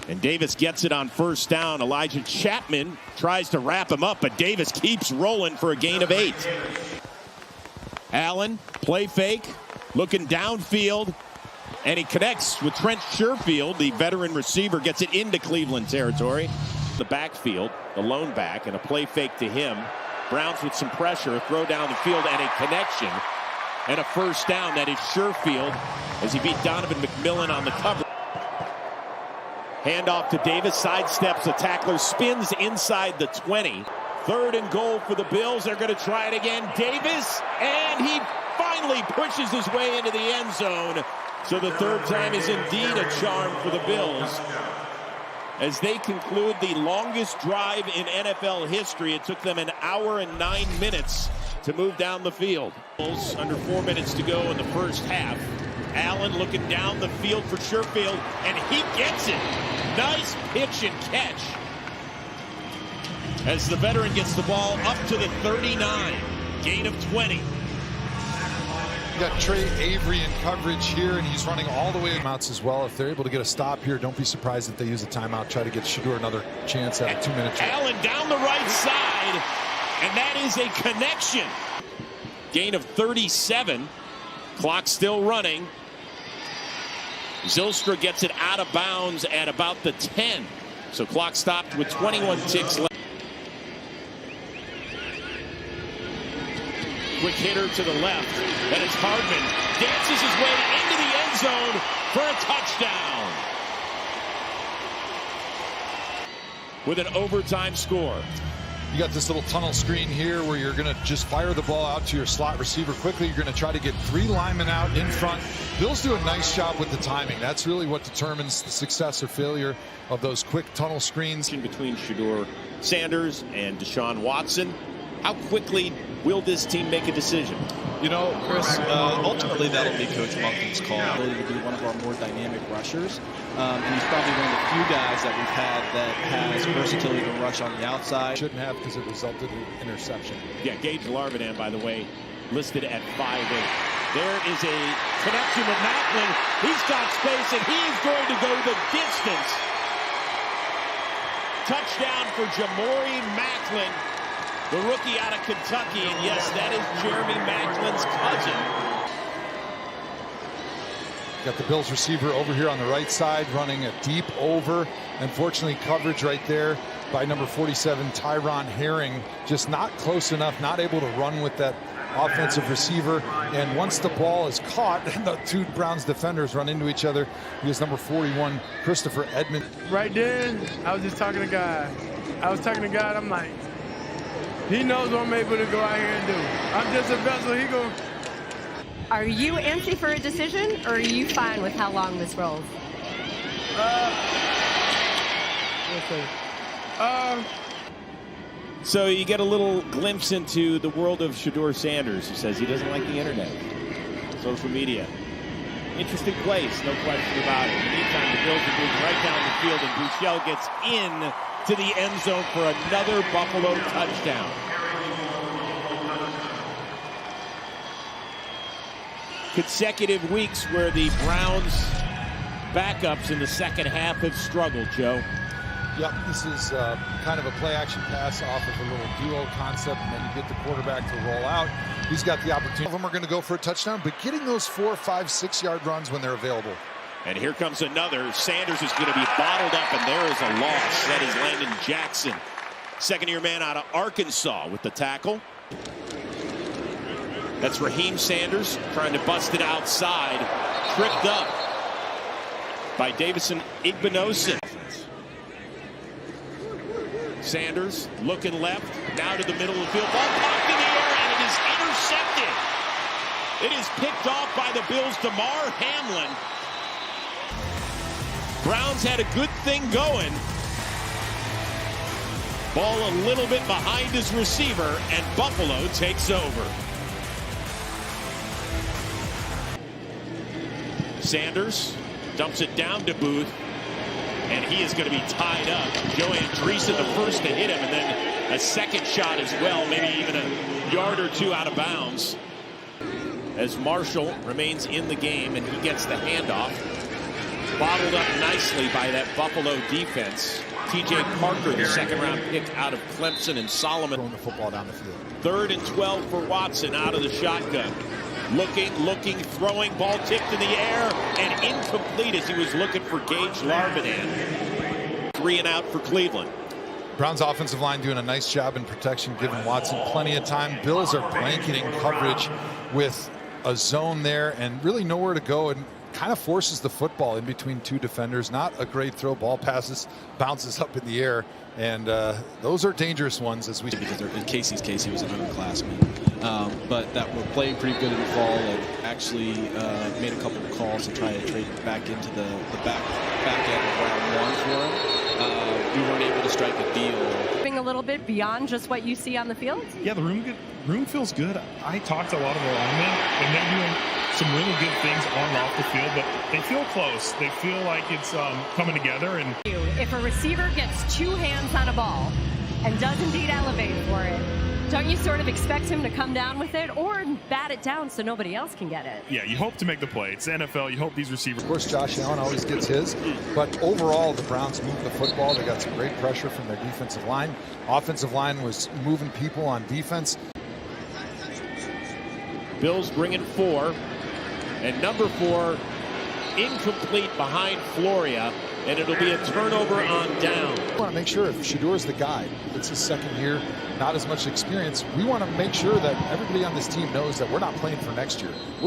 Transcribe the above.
And Davis gets it on first down. Elijah Chapman tries to wrap him up, but Davis keeps rolling for a gain of 8. Allen, play fake, looking downfield, and he connects with Trent Sherfield. The veteran receiver gets it into Cleveland territory. The backfield, the lone back, and a play fake to him. Browns with some pressure, a throw down the field, and a connection. And a first down. That is Sherfield as he beat Donovan McMillan on the cover. Handoff to Davis, sidesteps a tackler, spins inside the 20. 3rd and goal for the Bills. They're going to try it again. Davis, and he finally pushes his way into the end zone. So the 3rd time is indeed a charm for the Bills. As they conclude the longest drive in NFL history, it took them 1 hour and 9 minutes to move down the field. Under 4 minutes to go in the first half. Allen looking down the field for Sherfield, and he gets it. Nice pitch and catch. As the veteran gets the ball up to the 39. Gain of 20. You got Trey Avery in coverage here, and he's running all the way outs as well. If they're able to get a stop here, don't be surprised if they use a timeout, try to get Shedeur another chance at a 2-minute. Allen down the right side, and that is a connection. Gain of 37. Clock still running. Zylstra gets it out of bounds at about the 10. So clock stopped with 21 ticks left. Quick hitter to the left. That is Hardman. Dances his way into the end zone for a touchdown. With an overtime score. You got this little tunnel screen here where you're going to just fire the ball out to your slot receiver quickly. You're going to try to get 3 linemen out in front. Bills do a nice job with the timing. That's really what determines the success or failure of those quick tunnel screens. Between Shedeur Sanders and Deshaun Watson, how quickly will this team make a decision? You know, Chris, ultimately that'll be Coach Monken's call. Ability to be one of our more dynamic rushers. And he's probably one of the few guys that we've had that has versatility to rush on the outside. Shouldn't have, because it resulted in interception. Yeah, Gage Larvidan, by the way, listed at 5'8". There is a connection with Macklin. He's got space, and he is going to go the distance. Touchdown for Jamori Macklin, the rookie out of Kentucky. And yes, that is Jeremy Macklin's cousin. Got the Bills receiver over here on the right side running a deep over. Unfortunately, coverage right there by number 47, Tyron Herring. Just not close enough, not able to run with that offensive receiver. And once the ball is caught, and the 2 Browns defenders run into each other, because number 41, Christopher Edmond. Right then, I was just talking to God. I'm like, he knows what I'm able to go out here and do. I'm just a vessel. He go. Are you antsy for a decision, or are you fine with how long this rolls? So you get a little glimpse into the world of Shedeur Sanders, who says he doesn't like the internet, social media. Interesting place, no question about it. In the meantime, the Bills are moving right down the field, and Buechele gets in to the end zone for another Buffalo touchdown. Consecutive weeks where the Browns backups in the second half have struggled, Joe. Yep, this is kind of a play-action pass off of a little duo concept, and then you get the quarterback to roll out. He's got the opportunity. All of them are going to go for a touchdown, but getting those 4, 5, 6-yard runs when they're available. And here comes another. Sanders is going to be bottled up, and there is a loss. That is Landon Jackson, second-year man out of Arkansas with the tackle. That's Raheem Sanders trying to bust it outside. Tripped up by Davison Igbinosun. Sanders looking left, now to the middle of the field. Ball popped in the air, and it is intercepted. It is picked off by the Bills' DeMar Hamlin. Browns had a good thing going. Ball a little bit behind his receiver, and Buffalo takes over. Sanders dumps it down to Booth, and he is going to be tied up. Joe Andreessen the first to hit him, and then a second shot as well, maybe even a yard or 2 out of bounds. As Marshall remains in the game, and he gets the handoff. Bottled up nicely by that Buffalo defense. T.J. Parker, the second-round pick out of Clemson, and Solomon. Throwing the football down the field. 3rd and 12 for Watson out of the shotgun. Looking, throwing, ball tipped in the air, and incomplete as he was looking for Gage Larvinan. 3 and out for Cleveland. Browns offensive line doing a nice job in protection, giving Watson plenty of time. Bills are blanketing coverage with a zone there and really nowhere to go, and kind of forces the football in between 2 defenders. Not a great throw. Ball passes, bounces up in the air, and those are dangerous ones. As we because in Casey's case, he was an underclassman, but that were playing pretty good in the fall and actually made a couple of calls to try to trade back into the back end of round 1 for him. We weren't able to strike a deal. A little bit beyond just what you see on the field? Yeah, the room feels good. I talked to a lot of the linemen, and they're doing some really good things on and off the field, but they feel close. They feel like it's coming together. And if a receiver gets 2 hands on a ball and does indeed elevate for it, don't you sort of expect him to come down with it or bat it down so nobody else can get it? yeah, you hope to make the play. It's the NFL. You hope these receivers. Of course, Josh Allen always gets his, but overall, the Browns moved the football. They got some great pressure from their defensive line. Offensive line was moving people on defense. Bills bringing 4, and number 4 incomplete behind Floria, and it'll be a turnover on down. We want to make sure if Shador's the guy, it's his second year, not as much experience, we want to make sure that everybody on this team knows that we're not playing for next year. We're